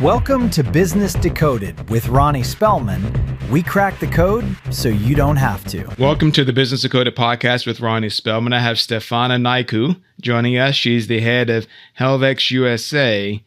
Welcome to Business Decoded with Ronnie Spellman. We crack the code so you don't have to. Welcome to the Business Decoded podcast with Ronnie Spellman. I have Stefana Naicu joining us. She's the head of Helvex USA.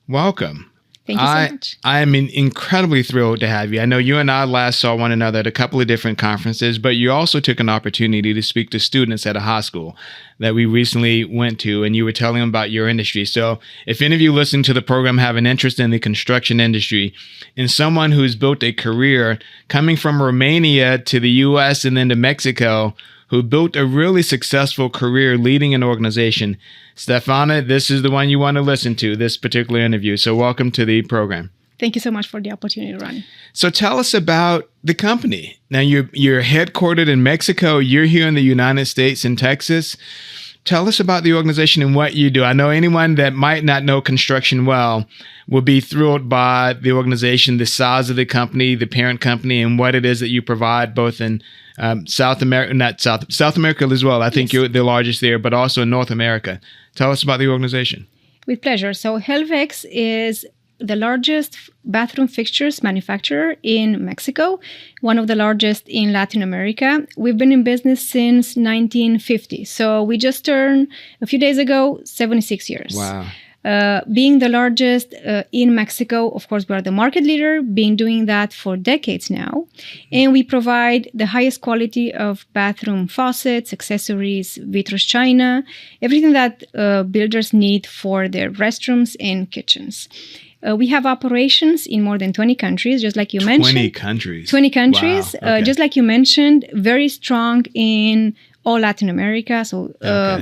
Welcome. Thank you so much. I am incredibly thrilled to have you. I know you and I last saw one another at a couple of different conferences, but you also took an opportunity to speak to students at a high school that we recently went to, and you were telling them about your industry. So if any of you listening to the program have an interest in the construction industry and someone who's built a career coming from Romania to the U.S. and then to Mexico, who built a really successful career leading an organization, Stefana, this is the one you want to listen to, this particular interview. So welcome to the program. Thank you so much for the opportunity, Ronnie. So tell us about the company. Now, you're headquartered in Mexico. You're here in the United States in Texas. Tell us about the organization and what you do. I know anyone that might not know construction well will be thrilled by the organization, the size of the company, the parent company, and what it is that you provide both in South America as well. I think you're the largest there, but also in North America. Tell us about the organization. With pleasure. So Helvex is the largest bathroom fixtures manufacturer in Mexico, one of the largest in Latin America. We've been in business since 1950. So we just turned, a few days ago, 76 years. Wow. Being the largest in Mexico, of course, we are the market leader, been doing that for decades now. And we provide the highest quality of bathroom faucets, accessories, vitreous china, everything that builders need for their restrooms and kitchens. We have operations in more than 20 countries, just like you mentioned. 20 countries. 20 countries. Wow. Okay. Just like you mentioned, very strong in all Latin America. So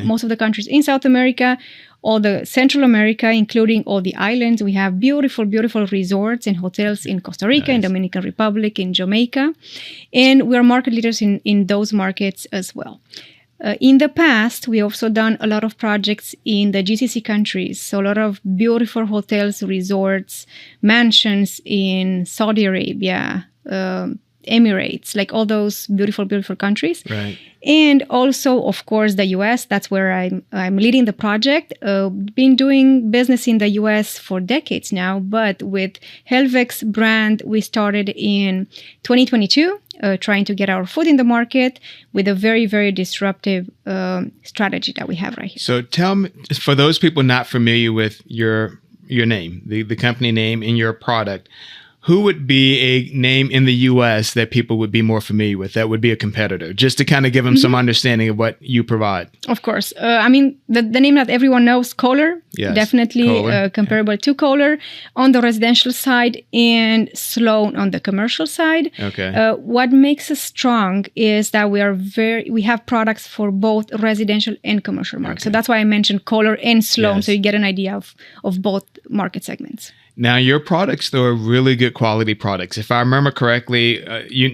most of the countries in South America, all the Central America, including all the islands. We have beautiful, beautiful resorts and hotels in Costa Rica, in Dominican Republic, in Jamaica. And we're market leaders in those markets as well. In the past, we also done a lot of projects in the GCC countries. So a lot of beautiful hotels, resorts, mansions in Saudi Arabia, Emirates, like all those beautiful, beautiful countries. Right. And also, of course, the US. That's where I'm leading the project. Been doing business in the US for decades now, but with Helvex brand, we started in 2022, trying to get our foot in the market with a very, very disruptive strategy that we have right here. So tell me, for those people not familiar with your name, the company name and your product, who would be a name in the U.S. that people would be more familiar with, that would be a competitor, just to kind of give them some understanding of what you provide? Of course. The name that everyone knows, Kohler, yes. Definitely Kohler. comparable to Kohler on the residential side and Sloan on the commercial side. Okay. What makes us strong is that we have products for both residential and commercial markets. Okay. So that's why I mentioned Kohler and Sloan, yes. So you get an idea of both market segments. Now, your products, though, are really good quality products. If I remember correctly, you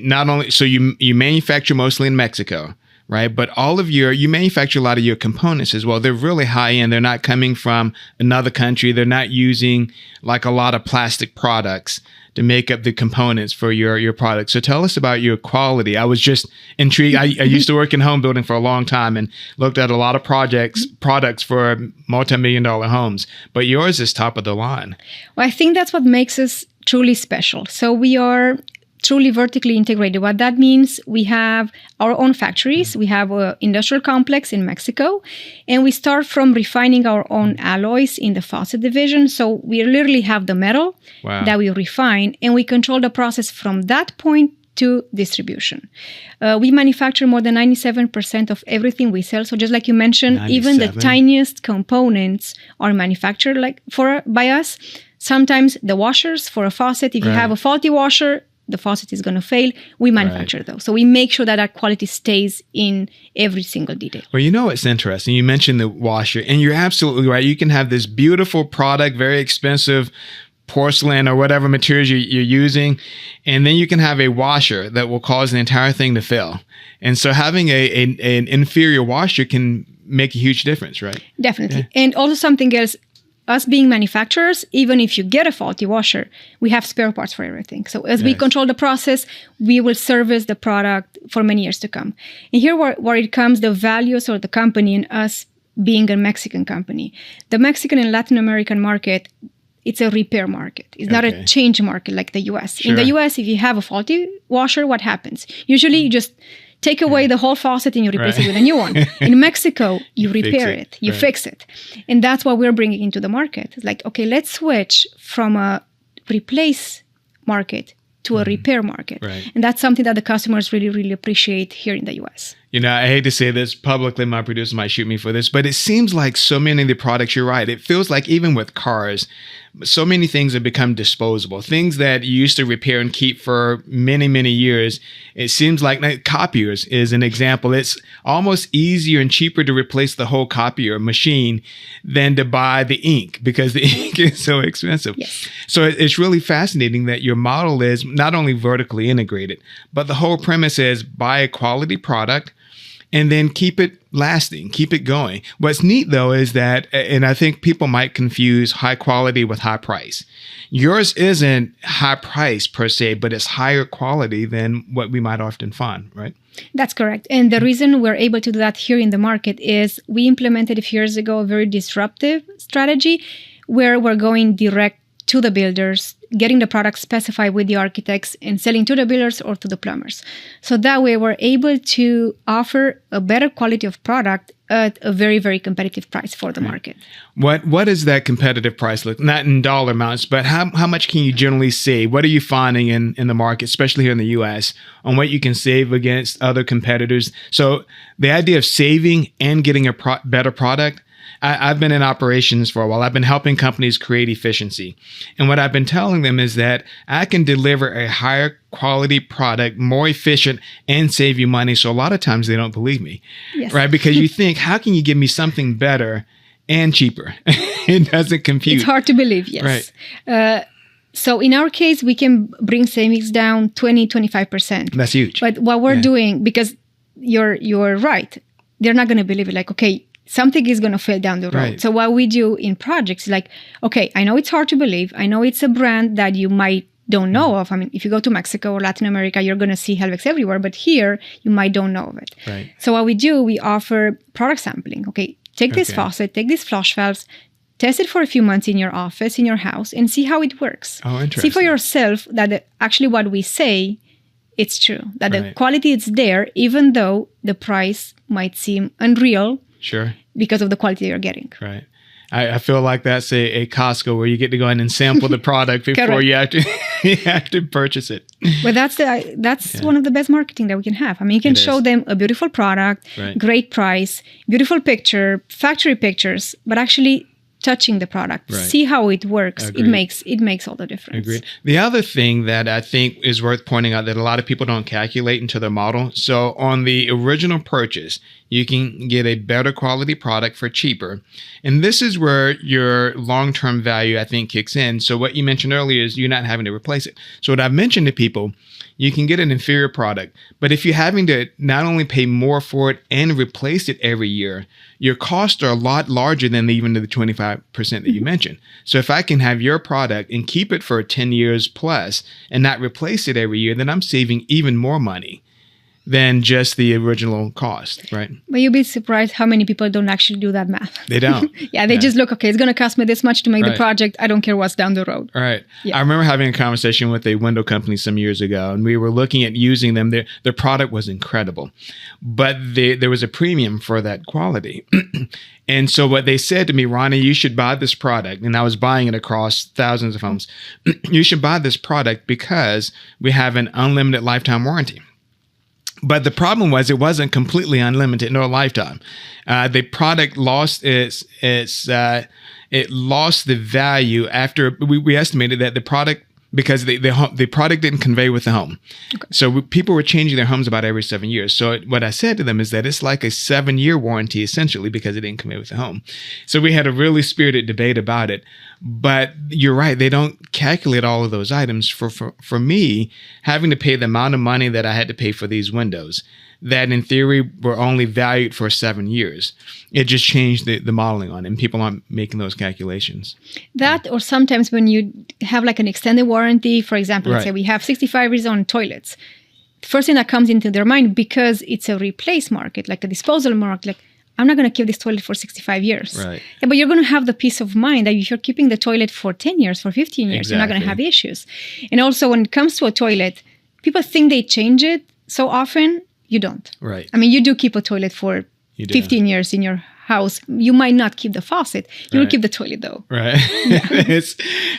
manufacture mostly in Mexico, right? But you manufacture a lot of your components as well. They're really high end. They're not coming from another country. They're not using like a lot of plastic products to make up the components for your products. So tell us about your quality. I was just intrigued. I used to work in home building for a long time and looked at a lot of products for multi-million-dollar homes, but yours is top of the line. Well, I think that's what makes us truly special. So we are truly vertically integrated. What that means, we have our own factories. We have an industrial complex in Mexico, and we start from refining our own alloys in the faucet division. So we literally have the metal that we refine, and we control the process from that point to distribution. We manufacture more than 97% of everything we sell. So just like you mentioned, 97. Even the tiniest components are manufactured by us. Sometimes the washers for a faucet, if you have a faulty washer, the faucet is going to fail. We manufacture those. So we make sure that our quality stays in every single detail. Well, you know, it's interesting. You mentioned the washer, and you're absolutely right. You can have this beautiful product, very expensive porcelain or whatever materials you're using, and then you can have a washer that will cause the entire thing to fail. And so having an inferior washer can make a huge difference, right? Definitely. Yeah. And also something else, us being manufacturers, even if you get a faulty washer, we have spare parts for everything. So as we control the process, we will service the product for many years to come. And here where it comes, the values of the company and us being a Mexican company. The Mexican and Latin American market, it's a repair market. It's not a change market like the US. Sure. In the US, if you have a faulty washer, what happens? Usually you just take away the whole faucet and you replace it with a new one. In Mexico, you repair it. You fix it. And that's what we're bringing into the market. It's like, okay, let's switch from a replace market to a repair market. Right. And that's something that the customers really, really appreciate here in the US. You know, I hate to say this publicly, my producer might shoot me for this, but it seems like so many of the products, you're right, it feels like even with cars, so many things have become disposable. Things that you used to repair and keep for many, many years. It seems like copiers is an example. It's almost easier and cheaper to replace the whole copier machine than to buy the ink because the ink is so expensive. Yes. So it's really fascinating that your model is not only vertically integrated, but the whole premise is buy a quality product and then keep it lasting, keep it going. What's neat, though, is that, and I think people might confuse high quality with high price. Yours isn't high price per se, but it's higher quality than what we might often find, right? That's correct. And the reason we're able to do that here in the market is we implemented a few years ago a very disruptive strategy where we're going direct to the builders, getting the product specified with the architects and selling to the builders or to the plumbers. So that way we're able to offer a better quality of product at a very, very competitive price for the market. What is that competitive price look? Not in dollar amounts, but how much can you generally save? What are you finding in the market, especially here in the US, on what you can save against other competitors? So the idea of saving and getting a better product, I've been in operations for a while. I've been helping companies create efficiency. And what I've been telling them is that I can deliver a higher quality product, more efficient, and save you money. So a lot of times they don't believe me, right? Because you think, how can you give me something better and cheaper? It doesn't compute. It's hard to believe, yes. Right. So in our case, we can bring savings down 20-25%. That's huge. But what we're doing, because you're right, they're not going to believe it. Like, okay, something is going to fail down the road. Right. So what we do in projects is like, okay, I know it's hard to believe. I know it's a brand that you might don't know of. I mean, if you go to Mexico or Latin America, you're going to see Helvex everywhere. But here, you might don't know of it. Right. So what we do, we offer product sampling. Okay, take this faucet, take these flush valves, test it for a few months in your office, in your house, and see how it works. Oh, interesting. See for yourself that actually what we say, it's true. That the quality is there, even though the price might seem unreal. Sure. Because of the quality you're getting. Right. I feel like that's a Costco where you get to go in and sample the product before you have to purchase it. But that's one of the best marketing that we can have. I mean, you can show them a beautiful product, great price, beautiful picture, factory pictures, but actually touching the product, see how it works. Agreed. It makes all the difference. Agreed. The other thing that I think is worth pointing out that a lot of people don't calculate into their model. So on the original purchase, you can get a better quality product for cheaper. And this is where your long-term value, I think, kicks in. So what you mentioned earlier is you're not having to replace it. So what I've mentioned to people, you can get an inferior product. But if you're having to not only pay more for it and replace it every year, your costs are a lot larger than even the 25% that you mentioned. So if I can have your product and keep it for 10 years plus and not replace it every year, then I'm saving even more money than just the original cost, right? But you'll be surprised how many people don't actually do that math. They don't. They just look, okay, it's going to cost me this much to make the project. I don't care what's down the road. Right. Yeah. I remember having a conversation with a window company some years ago, and we were looking at using them. Their product was incredible, but there was a premium for that quality. And so what they said to me, Ronnie, you should buy this product. And I was buying it across thousands of homes. You should buy this product because we have an unlimited lifetime warranty. But the problem was it wasn't completely unlimited, no lifetime. The product lost it lost the value after we estimated that the product, because the product didn't convey with the home. Okay. So people were changing their homes about every 7 years. So what I said to them is that it's like a 7-year warranty essentially because it didn't convey with the home. So we had a really spirited debate about it. But you're right, they don't calculate all of those items. For me, having to pay the amount of money that I had to pay for these windows, that in theory were only valued for 7 years. It just changed the modeling on it, and people aren't making those calculations. That, or sometimes when you have like an extended warranty, for example, let's say we have 65 years on toilets. The first thing that comes into their mind, because it's a replace market, like a disposal market, like, I'm not going to keep this toilet for 65 years. Right. Yeah, but you're going to have the peace of mind that if you're keeping the toilet for 10 years, for 15 years, you're not going to have issues. And also when it comes to a toilet, people think they change it so often. You don't. Right. I mean, you do keep a toilet for 15 years in your house. You might not keep the faucet. You will keep the toilet though. Right. Yeah.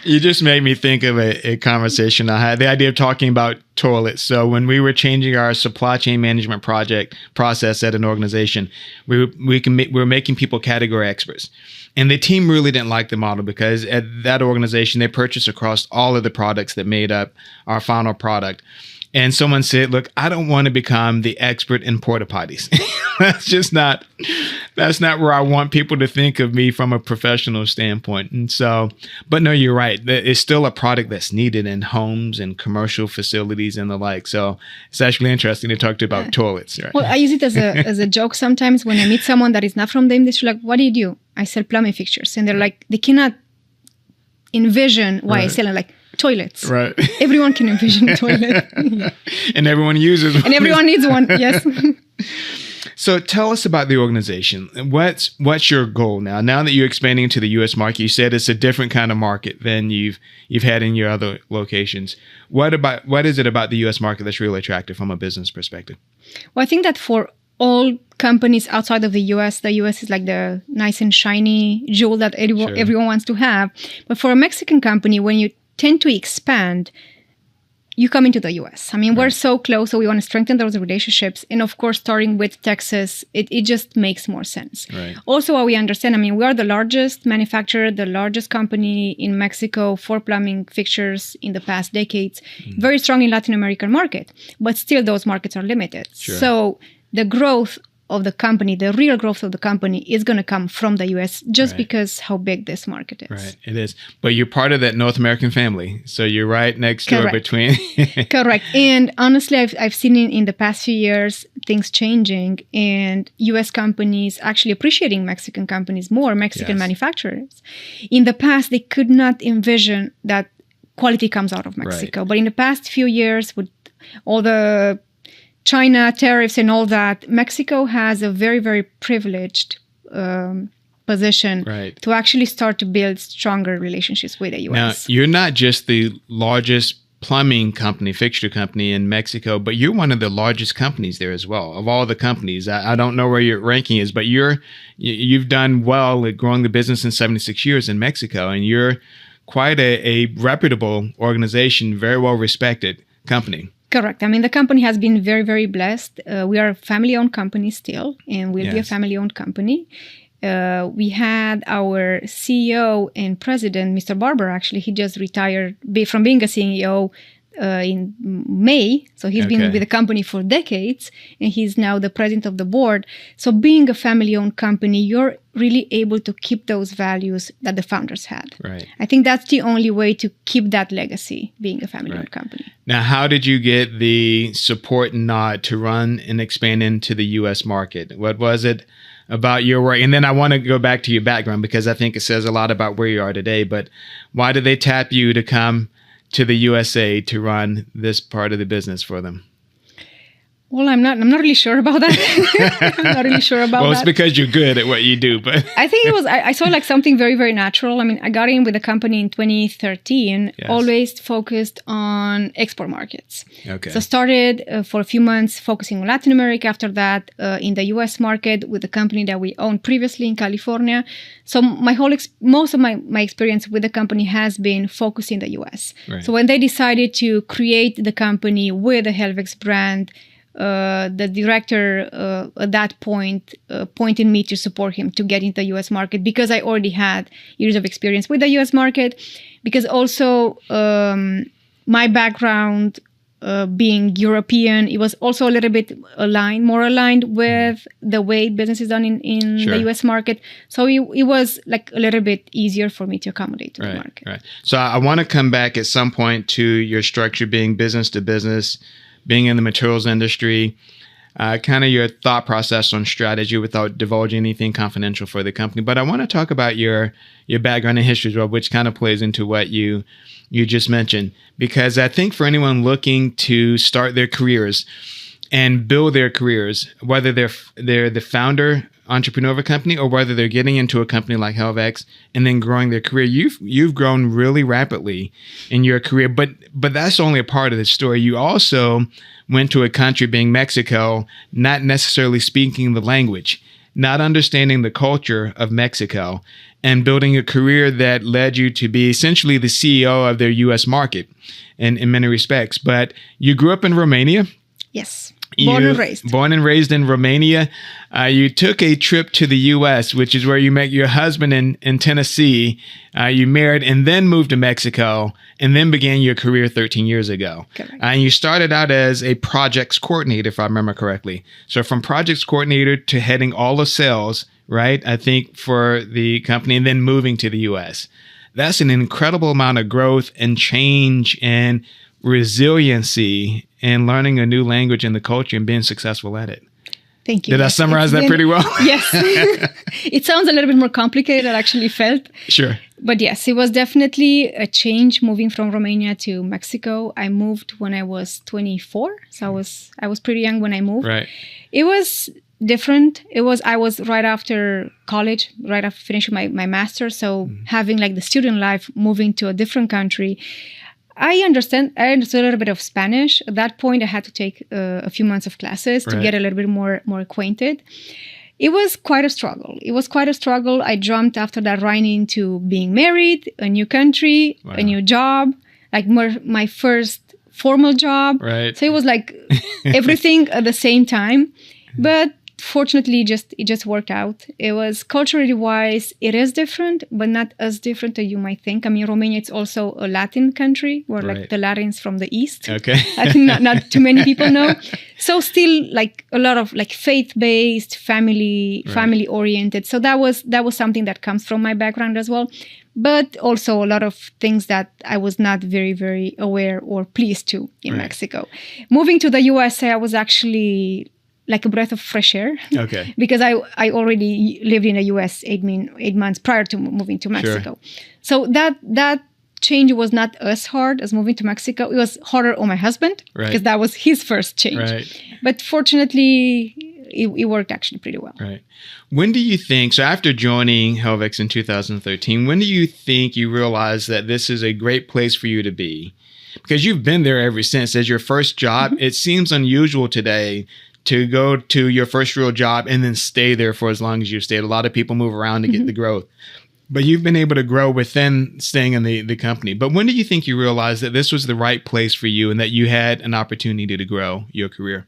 You just made me think of a conversation I had, the idea of talking about toilets. So when we were changing our supply chain management process at an organization, we were making people category experts. And the team really didn't like the model because at that organization, they purchased across all of the products that made up our final product. And someone said, look, I don't want to become the expert in porta potties. That's not where I want people to think of me from a professional standpoint. And so, but no, you're right. It's still a product that's needed in homes and commercial facilities and the like. So it's actually interesting to talk to about toilets. Right? Well, I use it as a joke sometimes when I meet someone that is not from the industry, like, what do you do? I sell plumbing fixtures. And they're like, they cannot envision why I sell it. Like, toilets. Right. Everyone can envision a toilet. Yeah. And everyone uses one. And everyone needs one, yes. So tell us about the organization. What's your goal now? Now that you're expanding into the U.S. market, you said it's a different kind of market than you've had in your other locations. What is it about the U.S. market that's really attractive from a business perspective? Well, I think that for all companies outside of the U.S., the U.S. is like the nice and shiny jewel that everyone wants to have. But for a Mexican company, when you tend to expand, you come into the U.S. I mean, we're so close, so we want to strengthen those relationships. And of course, starting with Texas, it just makes more sense. Right. Also, what we understand, I mean, we are the largest manufacturer, the largest company in Mexico for plumbing fixtures in the past decades, very strong in Latin American market, but still those markets are limited. Sure. So the growth of the company, the real growth of the company is going to come from the U.S. just because how big this market is. Right, it is. But you're part of that North American family, so you're right next door between. Correct. And honestly, I've seen in the past few years things changing and U.S. companies actually appreciating Mexican companies more, Mexican manufacturers. In the past, they could not envision that quality comes out of Mexico. But in the past few years, with all the China, tariffs and all that, Mexico has a very, very privileged position to actually start to build stronger relationships with the U.S. Now, you're not just the largest plumbing company, fixture company in Mexico, but you're one of the largest companies there as well. Of all the companies, I don't know where your ranking is, but you've done well at growing the business in 76 years in Mexico, and you're quite a reputable organization, very well respected company. Correct. I mean, the company has been very, very blessed. We are a family-owned company still, and we'll be a family-owned company. We had our CEO and president, Mr. Barber, actually, he just retired from being a CEO in May. So he's been with the company for decades, and he's now the president of the board. So being a family-owned company, you're really able to keep those values that the founders had. Right. I think that's the only way to keep that legacy, being a family-owned company. Now, how did you get the support and nod to run and expand into the U.S. market? What was it about your work? And then I want to go back to your background because I think it says a lot about where you are today. But why did they tap you to come to the USA to run this part of the business for them? Well, I'm not really sure about that. I'm not really sure about that. Well, it's because you're good at what you do, but I think it was, I saw like something very, very natural. I mean, I got in with the company in 2013, always focused on export markets. Okay. So started for a few months focusing on Latin America. After that, in the US market with the company that we owned previously in California. So my most of my experience with the company has been focused in the US. Right. So when they decided to create the company with the Helvex brand, the director at that point pointed me to support him to get into the U.S. market because I already had years of experience with the U.S. market. Because also my background being European, it was also a little bit more aligned with the way business is done in the U.S. market. So it was like a little bit easier for me to accommodate to the market. Right. So I want to come back at some point to your structure being business to business, being in the materials industry, kind of your thought process on strategy without divulging anything confidential for the company. But I want to talk about your background and history as well, which kind of plays into what you just mentioned. Because I think for anyone looking to start their careers and build their careers, whether they're the founder entrepreneur of a company or whether they're getting into a company like Helvex and then growing their career, you've grown really rapidly in your career. But that's only a part of the story. You also went to a country, being Mexico, not necessarily speaking the language, not understanding the culture of Mexico, and building a career that led you to be essentially the CEO of their U.S. market in many respects. But you grew up in Romania. Yes. Born and raised in Romania. You took a trip to the U.S., which is where you met your husband in Tennessee. You married and then moved to Mexico and then began your career 13 years ago. And you started out as a projects coordinator, if I remember correctly. So from projects coordinator to heading all of sales, right, I think, for the company, and then moving to the U.S. That's an incredible amount of growth and change and resiliency and learning a new language and the culture and being successful at it. Thank you. Did I summarize that pretty well? Yes. It sounds a little bit more complicated than I actually felt. Sure. But yes, it was definitely a change moving from Romania to Mexico. I moved when I was 24. So I was pretty young when I moved. Right. It was different. I was right after college, right after finishing my master's. So having like the student life, moving to a different country. I understood a little bit of Spanish. At that point, I had to take a few months of classes to get a little bit more acquainted. It was quite a struggle. I jumped after that right into being married, a new country, a new job, like my first formal job. Right. So it was like everything at the same time. But fortunately, it just worked out. It was culturally wise, it is different, but not as different as you might think. I mean, Romania, it's also a Latin country, where like the Latins from the East. Okay. I think not too many people know. So still like a lot of like faith-based, family oriented. So that was something that comes from my background as well. But also a lot of things that I was not very, very aware or pleased to in Mexico. Moving to the USA, I was actually like a breath of fresh air. Okay. Because I already lived in the US 8 months prior to moving to Mexico. Sure. So that change was not as hard as moving to Mexico. It was harder on my husband because that was his first change. Right. But fortunately, it worked actually pretty well. Right. When do you think, so after joining Helvex in 2013, when do you think you realized that this is a great place for you to be? Because you've been there ever since. As your first job, it seems unusual today to go to your first real job and then stay there for as long as you stayed. A lot of people move around to get the growth. But you've been able to grow within staying in the company. But when do you think you realized that this was the right place for you and that you had an opportunity to grow your career?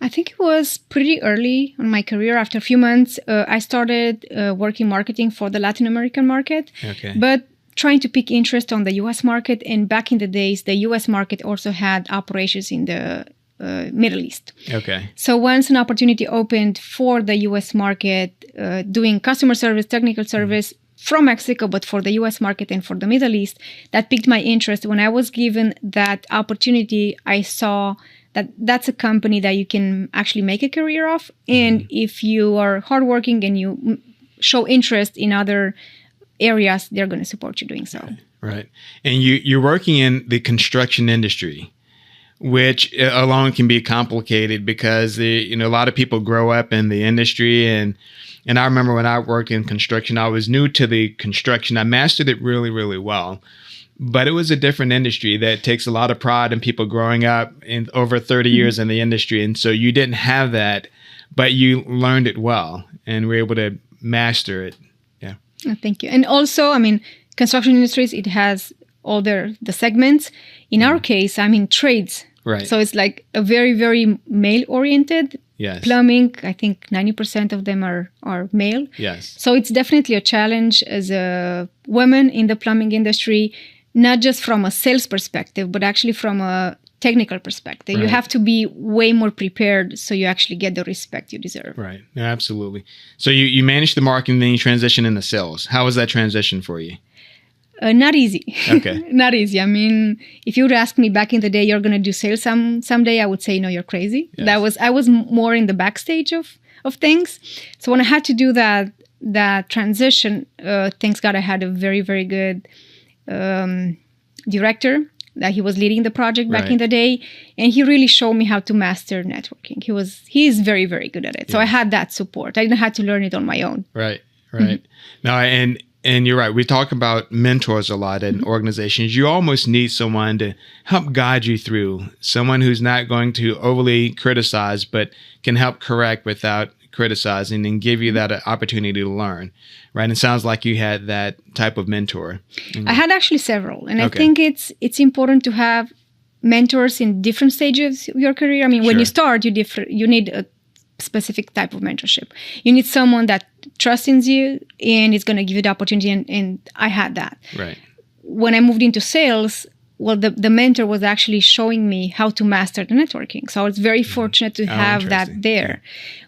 I think it was pretty early in my career. After a few months, I started working marketing for the Latin American market. Okay. But trying to pick interest on the U.S. market. And back in the days, the U.S. market also had operations in the Middle East. Okay. So once an opportunity opened for the U.S. market, doing customer service, technical service from Mexico, but for the U.S. market and for the Middle East, that piqued my interest. When I was given that opportunity, I saw that that's a company that you can actually make a career of. And if you are hardworking and you show interest in other areas, they're going to support you doing so. Right. And you're working in the construction industry, which alone can be complicated because a lot of people grow up in the industry. And I remember when I worked in construction, I was new to the construction. I mastered it really, really well. But it was a different industry that takes a lot of pride in people growing up in over 30 years in the industry. And so you didn't have that, but you learned it well and were able to master it. Yeah. Oh, thank you. And also, I mean, construction industries, it has all the segments. In our case, I'm in trades. Right. So it's like a very, very male-oriented. Yes. Plumbing, I think 90% of them are male. Yes. So it's definitely a challenge as a woman in the plumbing industry, not just from a sales perspective, but actually from a technical perspective. Right. You have to be way more prepared so you actually get the respect you deserve. Right. Yeah, absolutely. So you managed the marketing, then you transition into sales. How was that transition for you? Not easy. Okay. Not easy. I mean, if you would ask me back in the day, you're going to do sales someday, I would say, no, you're crazy. Yes. I was more in the backstage of things. So when I had to do that transition, thanks God I had a very, very good director that he was leading the project back in the day. And he really showed me how to master networking. He is very, very good at it. So I had that support. I didn't have to learn it on my own. Right. Now, and you're right. We talk about mentors a lot in organizations. You almost need someone to help guide you through, someone who's not going to overly criticize, but can help correct without criticizing and give you that opportunity to learn. Right. And it sounds like you had that type of mentor. I had actually several. And I think it's important to have mentors in different stages of your career. I mean, when you start, you need a specific type of mentorship. You need someone that trusts in you and is going to give you the opportunity. And I had that. Right. When I moved into sales, well, the mentor was actually showing me how to master the networking. So I was very fortunate to have that there.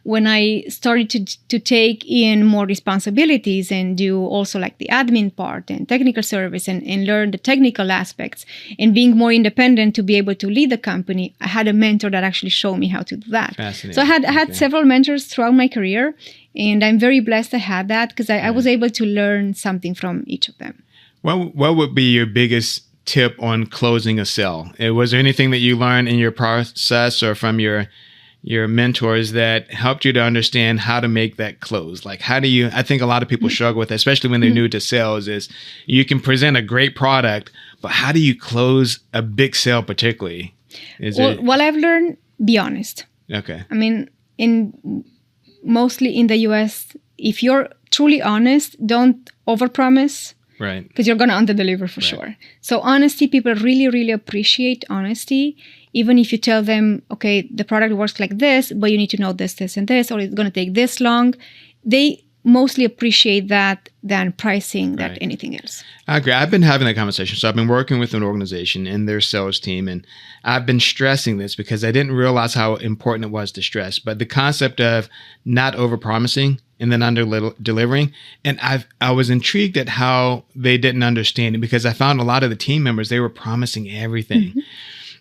When I started to take in more responsibilities and do also like the admin part and technical service and learn the technical aspects and being more independent to be able to lead the company, I had a mentor that actually showed me how to do that. So I had several mentors throughout my career, and I'm very blessed I had that because I was able to learn something from each of them. What would be your biggest tip on closing a sale? Was there anything that you learned in your process or from your mentors that helped you to understand how to make that close? Like, how do you, I think a lot of people struggle with, especially when they're new to sales, is you can present a great product, but how do you close a big sale particularly? Well, I've learned, be honest. Okay. I mean, mostly in the US, if you're truly honest, don't overpromise. Right. Because you're going to underdeliver for sure. So honesty, people really, really appreciate honesty. Even if you tell them, okay, the product works like this, but you need to know this, this, and this, or it's going to take this long. They mostly appreciate that than pricing that anything else. I agree. I've been having that conversation. So I've been working with an organization and their sales team, and I've been stressing this because I didn't realize how important it was to stress. But the concept of not overpromising and then under-delivering. And I was intrigued at how they didn't understand it, because I found a lot of the team members, they were promising everything.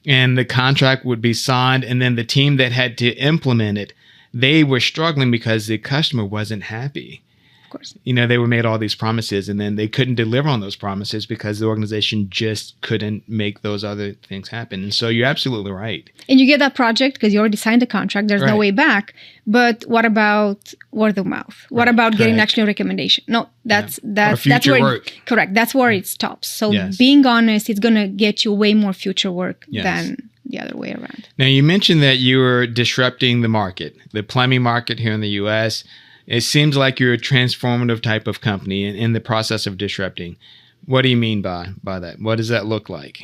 And the contract would be signed, and then the team that had to implement it, they were struggling because the customer wasn't happy. Of course. You know, they were made all these promises, and then they couldn't deliver on those promises because the organization just couldn't make those other things happen. And so you're absolutely right. And you get that project because you already signed the contract. There's no way back. But what about word of mouth? What about getting actually a recommendation? No, that's where work. Correct. That's where it stops. So being honest, it's going to get you way more future work than the other way around. Now, you mentioned that you were disrupting the market, the plumbing market here in the U.S. It seems like you're a transformative type of company in the process of disrupting. What do you mean by that? What does that look like?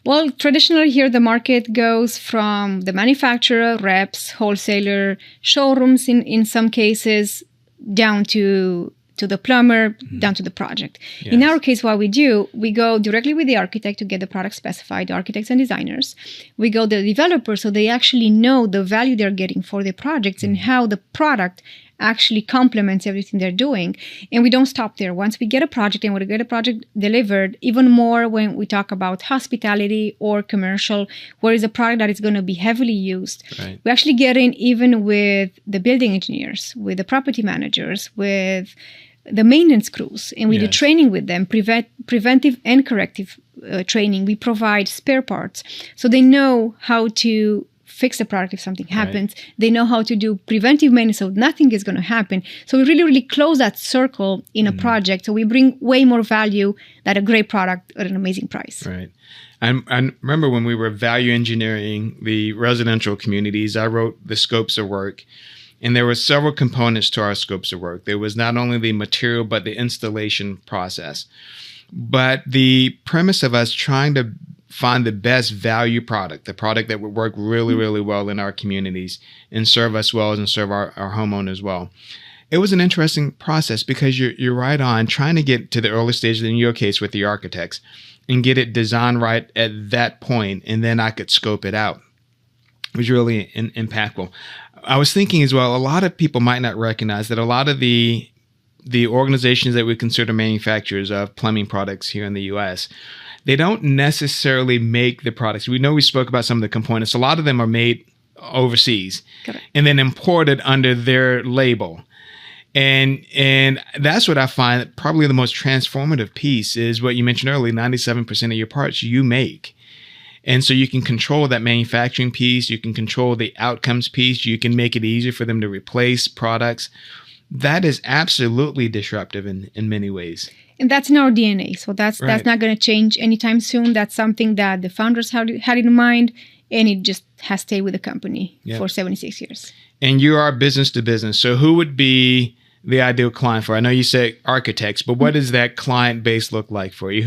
Well, traditionally here, the market goes from the manufacturer, reps, wholesaler, showrooms in some cases, down to the plumber, down to the project. Yes. In our case, what we do, we go directly with the architect to get the product specified, architects and designers. We go to the developer so they actually know the value they're getting for their projects and how the product actually complements everything they're doing. And we don't stop there. Once we get a project and we get a project delivered, even more when we talk about hospitality or commercial, where is a product that is going to be heavily used. Right. We actually get in even with the building engineers, with the property managers, with the maintenance crews, and we do training with them, preventive and corrective training. We provide spare parts so they know how to fix the product if something happens. They know how to do preventive maintenance so nothing is going to happen. So we really, really close that circle in a project. So we bring way more value than a great product at an amazing price. Right. I remember when we were value engineering the residential communities, I wrote the scopes of work. And there were several components to our scopes of work. There was not only the material, but the installation process. But the premise of us trying to find the best value product, the product that would work really, really well in our communities and serve us well and serve our homeowners well. It was an interesting process because you're right on trying to get to the early stages, in your case with the architects, and get it designed right at that point, and then I could scope it out. It was really impactful. I was thinking as well, a lot of people might not recognize that a lot of the organizations that we consider manufacturers of plumbing products here in the U.S., they don't necessarily make the products. We know we spoke about some of the components. A lot of them are made overseas and then imported under their label. And that's what I find probably the most transformative piece is what you mentioned earlier, 97% of your parts you make. And so you can control that manufacturing piece, you can control the outcomes piece, you can make it easier for them to replace products. That is absolutely disruptive in many ways. And that's in our DNA. So that's not going to change anytime soon. That's something that the founders had in mind, and it just has stayed with the company for 76 years. And you are business to business. So who would be the ideal client for? I know you say architects, but what does that client base look like for you?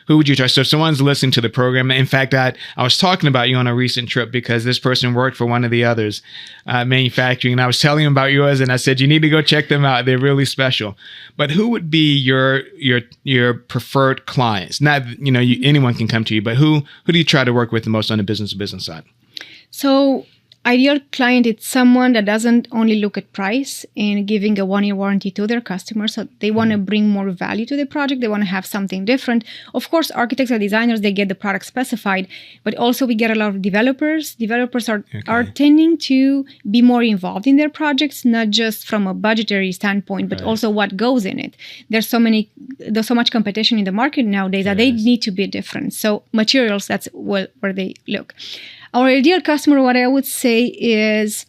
Who would you trust? So if someone's listening to the program, in fact, I was talking about you on a recent trip because this person worked for one of the others, manufacturing, and I was telling him about yours, and I said, you need to go check them out. They're really special. But who would be your preferred clients? Not, anyone can come to you, but who do you try to work with the most on the business to business side? So ideal client is someone that doesn't only look at price and giving a 1-year warranty to their customers. So they want to bring more value to the project. They want to have something different. Of course, architects or designers, they get the product specified, but also we get a lot of developers. Developers are tending to be more involved in their projects, not just from a budgetary standpoint, but also what goes in it. There's so much competition in the market nowadays that they need to be different. So materials, that's where they look. Our ideal customer, what I would say is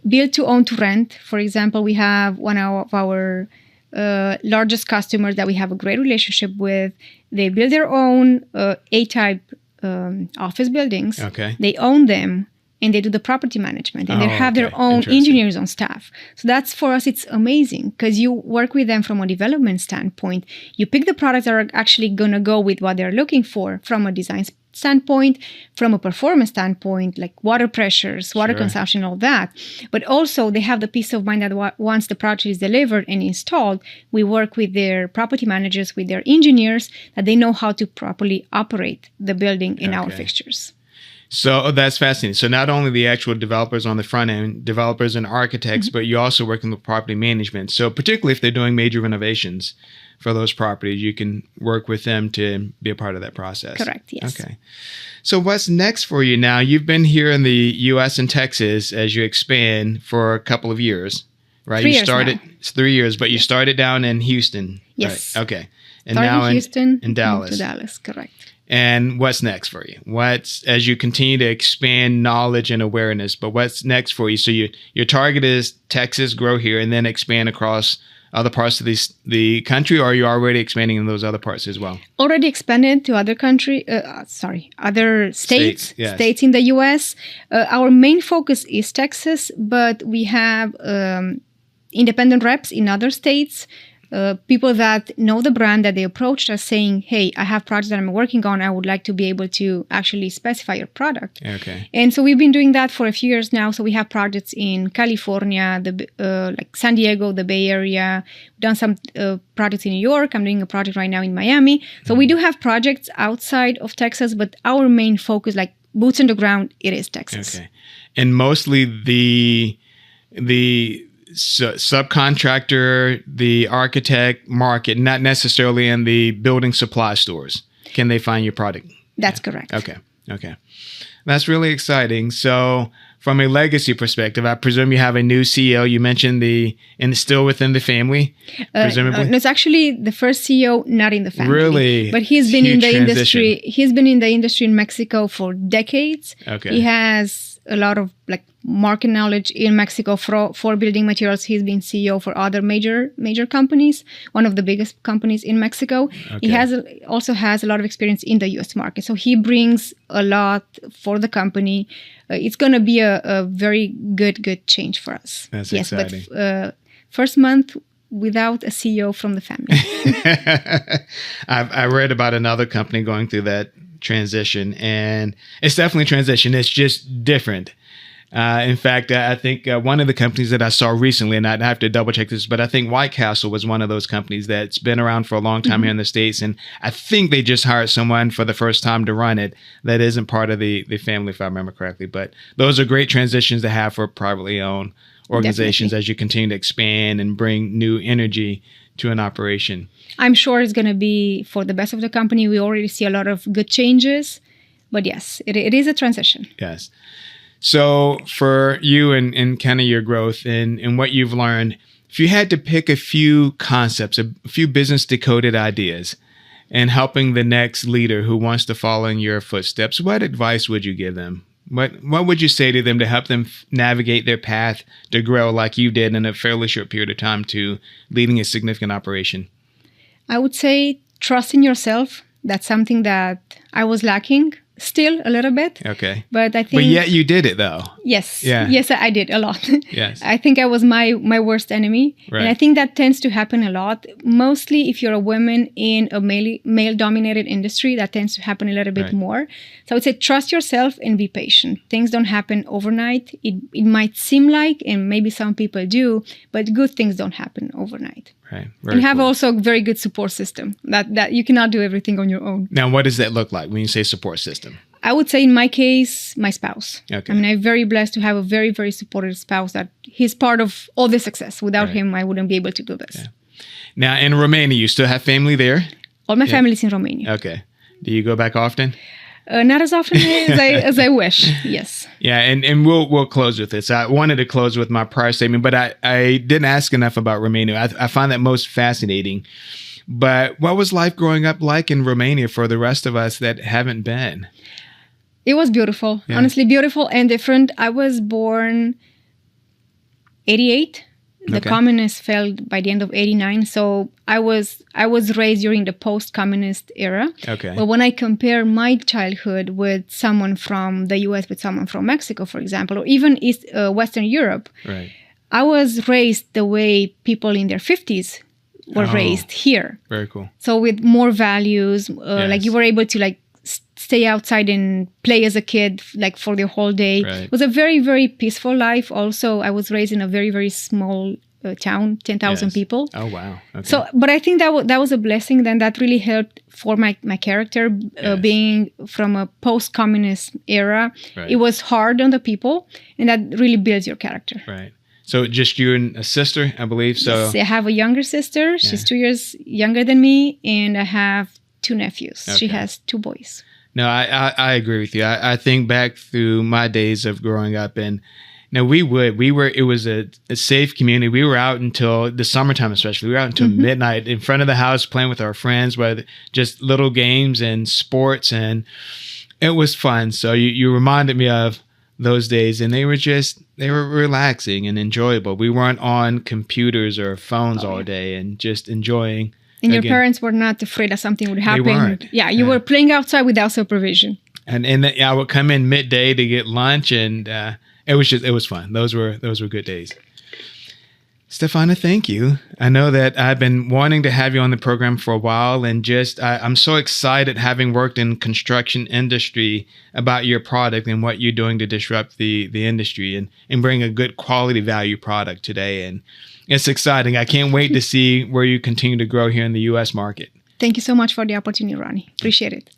build to own to rent. For example, we have one of our largest customers that we have a great relationship with. They build their own A-type office buildings. Okay. They own them and they do the property management and they have their own engineers on staff. So that's, for us, it's amazing because you work with them from a development standpoint. You pick the products that are actually going to go with what they're looking for from a design standpoint, from a performance standpoint, like water pressures, water consumption, all that. But also they have the peace of mind that once the project is delivered and installed, we work with their property managers, with their engineers, that they know how to properly operate the building in our fixtures. So that's fascinating. So not only the actual developers on the front end, developers and architects, but you also work in the property management. So particularly if they're doing major renovations for those properties, you can work with them to be a part of that process. Correct, yes. Okay. So what's next for you now? You've been here in the U.S. and Texas as you expand for a couple of years, right? 3 years now. It's 3 years, but you started down in Houston. Yes. Right? Okay. And started now in Houston, in Dallas. To Dallas, correct. And what's next for you? As you continue to expand knowledge and awareness, but what's next for you? So your target is Texas, grow here, and then expand across other parts of the country, or are you already expanding in those other parts as well? Already expanded to other other states in the U.S. Our main focus is Texas, but we have independent reps in other states. People that know the brand, that they approached us saying, hey, I have projects that I'm working on. I would like to be able to actually specify your product. Okay. And so we've been doing that for a few years now. So we have projects in California, like San Diego, the Bay Area. We've done some projects in New York. I'm doing a project right now in Miami. So we do have projects outside of Texas, but our main focus, like boots on the ground, it is Texas. Okay. And mostly the subcontractor, the architect market, not necessarily in the building supply stores. Can they find your product? That's correct. Okay. That's really exciting. So from a legacy perspective, I presume you have a new CEO. You mentioned and it's still within the family, presumably? No, it's actually the first CEO not in the family. Really? But he's been in the industry. He's been in the industry in Mexico for decades. Okay. He has a lot of market knowledge in Mexico for building materials. He's been CEO for other major companies, one of the biggest companies in Mexico. Okay. He also has a lot of experience in the U.S. market. So he brings a lot for the company. It's going to be a very good change for us. That's exciting. But first month without a CEO from the family. I read about another company going through that transition, and it's definitely a transition. It's just different. In fact, I think one of the companies that I saw recently, and I'd have to double check this, but I think White Castle was one of those companies that's been around for a long time here in the States. And I think they just hired someone for the first time to run it that isn't part of the family, if I remember correctly. But those are great transitions to have for privately owned organizations. Definitely. As you continue to expand and bring new energy to an operation. I'm sure it's going to be for the best of the company. We already see a lot of good changes. But yes, it is a transition. Yes. So for you and kind of your growth and what you've learned, if you had to pick a few concepts, a few business decoded ideas, and helping the next leader who wants to follow in your footsteps, what advice would you give them? What would you say to them to help them navigate their path to grow like you did in a fairly short period of time to leading a significant operation? I would say trust in yourself. That's something that I was lacking still a little bit. Okay. But I think... But yet you did it, though. Yes. Yeah. Yes, I did a lot. Yes. I think I was my worst enemy. Right. And I think that tends to happen a lot. Mostly if you're a woman in a male-dominated industry, that tends to happen a little bit more. So I would say trust yourself and be patient. Things don't happen overnight. It might seem like, and maybe some people do, but good things don't happen overnight. Right. And have also a very good support system that you cannot do everything on your own. Now, what does that look like when you say support system? I would say in my case, my spouse. Okay. I mean, I'm very blessed to have a very, very supportive spouse that he's part of all the success. Without him, I wouldn't be able to do this. Yeah. Now, in Romania, you still have family there? All my family is in Romania. Okay. Do you go back often? Not as often as I wish. Yes. Yeah, and we'll close with this. I wanted to close with my prior statement, but I didn't ask enough about Romania. I find that most fascinating. But what was life growing up like in Romania for the rest of us that haven't been? It was beautiful. Yeah. Honestly, beautiful and different. I was born 1988. The communists fell by the end of 1989. So I was raised during the post-communist era. Okay. But when I compare my childhood with someone from the U.S., with someone from Mexico, for example, or even Western Europe, I was raised the way people in their 50s were raised here. Very cool. So with more values, like you were able to stay outside and play as a kid, like for the whole day. It was a very, very peaceful life. Also, I was raised in a very, very small town, 10,000 people. Oh, wow. Okay. So, but I think that was a blessing. Then that really helped for my character, being from a post-communist era. It was hard on the people, and that really builds your character. Right. So just you and a sister, I believe. So yes, I have a younger sister. She's 2 years younger than me, and I have 2 nephews. She has 2 boys. No, I agree with you. I think back through my days of growing up, and it was a safe community. We were out until the summertime, especially. We were out until midnight in front of the house playing with our friends, with just little games and sports, and it was fun. So you reminded me of those days, and they were relaxing and enjoyable. We weren't on computers or phones all day and just enjoying. And your parents were not afraid that something would happen. They weren't. Yeah, you were playing outside without supervision. And I would come in midday to get lunch, and it was fun. Those were good days. Stefana, thank you. I know that I've been wanting to have you on the program for a while, and I'm so excited, having worked in construction industry, about your product and what you're doing to disrupt the industry and bring a good quality value product today. And it's exciting. I can't wait to see where you continue to grow here in the U.S. market. Thank you so much for the opportunity, Ronnie. Appreciate it.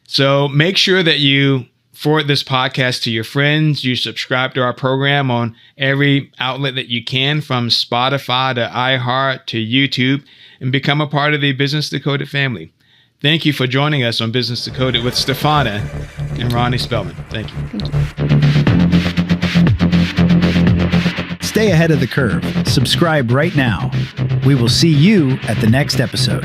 So make sure that you forward this podcast to your friends. You subscribe to our program on every outlet that you can, from Spotify to iHeart to YouTube, and become a part of the Business Decoded family. Thank you for joining us on Business Decoded with Stefana and Ronnie Spellman. Thank you. Stay ahead of the curve. Subscribe right now. We will see you at the next episode.